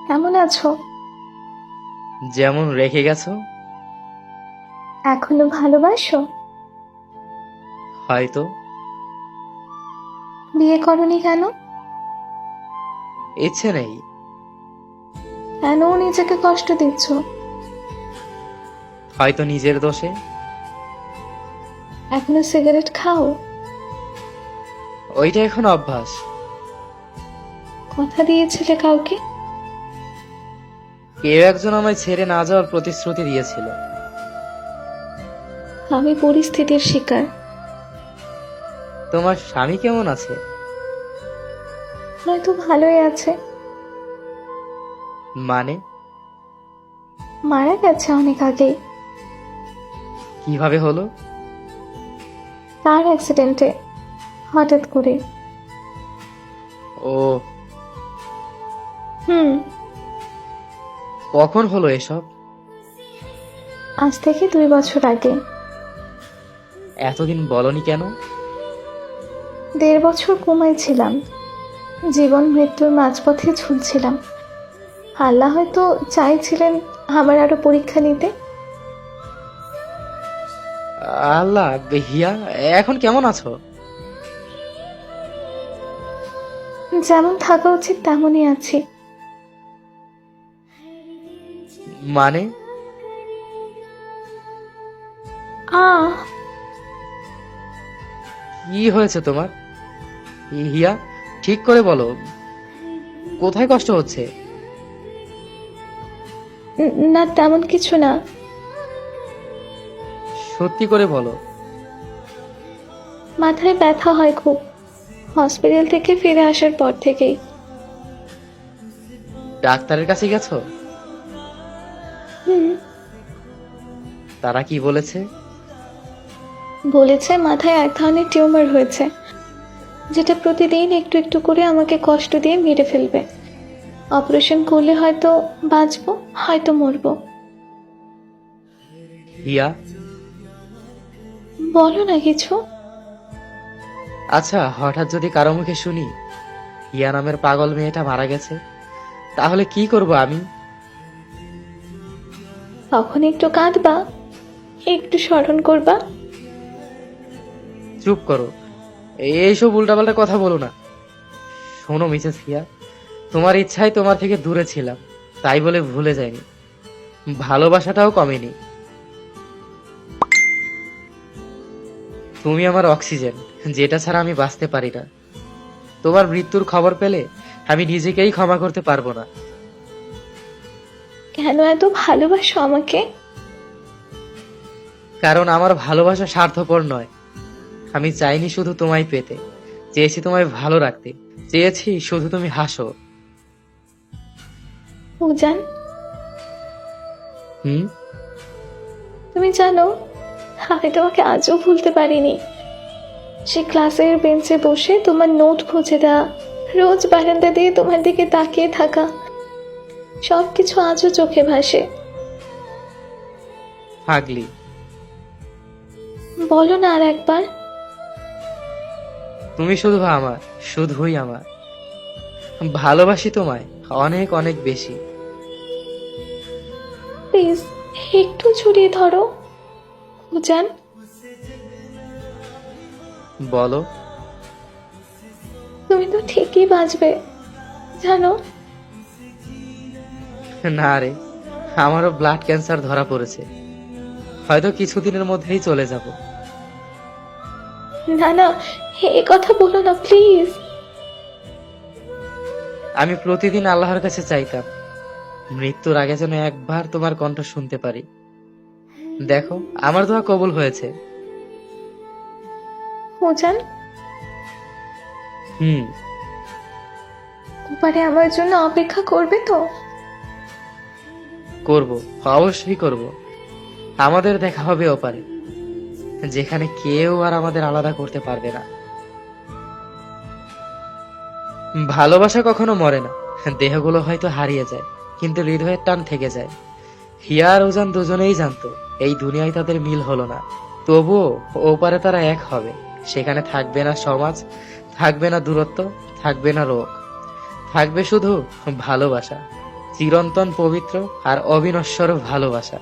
কেমন আছো? যেমন রেখে গেছো। এখনো ভালোবাসো? হয়তো। বিয়ে করনি কেন? ইচ্ছে নেই। কেন নিজেকে কষ্ট দিচ্ছ? হয়তো নিজের দোষে। এখনো সিগারেট খাও? ওইটা এখন অভ্যাস। কথা দিয়েছিলে কাউকে? কেউ একজন আমায় ছেড়ে না যাওয়ার প্রতিশ্রুতি দিয়েছিল। আমি পরিস্থিতির শিকার। তোমার স্বামী কেমন আছে? হয়তো ভালোই আছে। মানে? মারা গেছে অনেক আগেই। কিভাবে হলো? কার অ্যাক্সিডেন্টে, হঠাৎ করে। ও, হুম। কখন হলো এসব? আজ থেকে 2 বছর আগে। এতদিন বলনি কেন? 1.5 বছর কোমায় ছিলাম। জীবন মৃত্যুর মাঝপথে ঝুলছিলাম। আল্লাহ হয়তো চাইছিলেন আমার আরো পরীক্ষা নিতে। আল্লাহ। হিয়া, এখন কেমন আছো? যেমন থাকা উচিত তেমনই আছি। মানে? আহ কি হয়েছে তোমার? হিয়া, ঠিক করে বলো, কোথায় কষ্ট হচ্ছে? না, তেমন কিছু না। সত্যি করে বলো। মাথায় ব্যথা হয় খুব, হসপিটাল থেকে ফিরে আসার পর থেকেই। ডাক্তারের কাছে গেছো? হুম। তারা কি বলেছে? বলেছে মাথায় এক ধরনের টিউমার হয়েছে, যেটা প্রতিদিন একটু একটু করে আমাকে কষ্ট দিয়ে মেরে ফেলবে। অপারেশন করলে হয়তো বাঁচবো, হয়তো মরবো। হিয়া, বলো না কিছু। আচ্ছা, হঠাৎ যদি কারো মুখে শুনি হিয়া নামের পাগল মেয়েটা মারা গেছে, তাহলে কি করব আমি? তখন একটু কাঁদবা, একটু স্মরণ করবা। চুপ করো, এইসব উল্টাপাল্টা কথা বলো না। শোনো মিসেস হিয়া, তোমার ইচ্ছায় তোমার থেকে দূরে ছিলাম, তাই বলে ভুলে যাইনি। ভালোবাসাটাও কমেনি। তুমি আমার অক্সিজেন, যেটা ছাড়া আমি বাঁচতে পারি না। তোমার মৃত্যুর খবর পেলে আমি নিজেকেই ক্ষমা করতে পারবো না। কেন এত ভালোবাসো আমাকে? কারণ আমার ভালোবাসা স্বার্থপর নয়। আমি চাইনি শুধু তোমায় পেতে, চেয়েছি তোমায় ভালো রাখতে, চেয়েছি শুধু তুমি হাসো। উজান, হুম। তুমি জানো, আমি তোমাকে আজও ভুলতে পারিনি। সে ক্লাসের বেঞ্চে বসে তোমার নোট খুঁজে দেওয়া, রোজ বারান্দা দিয়ে তোমার দিকে তাকিয়ে থাকা, সবকিছু আজও চোখে ভাসে। পাগলি। বলো না আর একবার। তুমি শুধু আমার, শুধুই আমার। ভালোবাসি তোমায় অনেক অনেক বেশি। প্লিজ, একটু জড়িয়ে ধরো উজান। বলো। তুমি তো ঠিকই বাঁচবে, জানো। না রে, আমারও ব্লাড ক্যান্সার ধরা পড়েছে, হয়তো কিছুদিনের মধ্যেই চলে যাব। না না, এ কথা বলো না প্লিজ। আমি প্রতিদিন আল্লাহর কাছে চাইতাম মৃত্যুর আগে যেন একবার তোমার কণ্ঠ শুনতে পারি। দেখো, আমার দোয়া কবুল হয়েছে। উজান, হুম। ওপারে আমার জন্য অপেক্ষা করবে তো? করব, অবশ্যই করব। আমাদের দেখা হবে ওপারে, যেখানে কেউ আর আমাদের আলাদা করতে পারবে না। ভালোবাসা কখনো মরে না, দেহগুলো হয়তো হারিয়ে যায়, কিন্তু হৃদয়ের টান থেকে যায়। হিয়া আর ওজান দুজনেই জানতো এই দুনিয়ায় তাদের মিল হলো না, তবুও ওপারে তারা এক হবে। সেখানে থাকবে না সমাজ, থাকবে না দূরত্ব, থাকবে না রোগ, থাকবে শুধু ভালোবাসা, চিরন্তন পবিত্র আর অবিনশ্বর ভালোবাসা।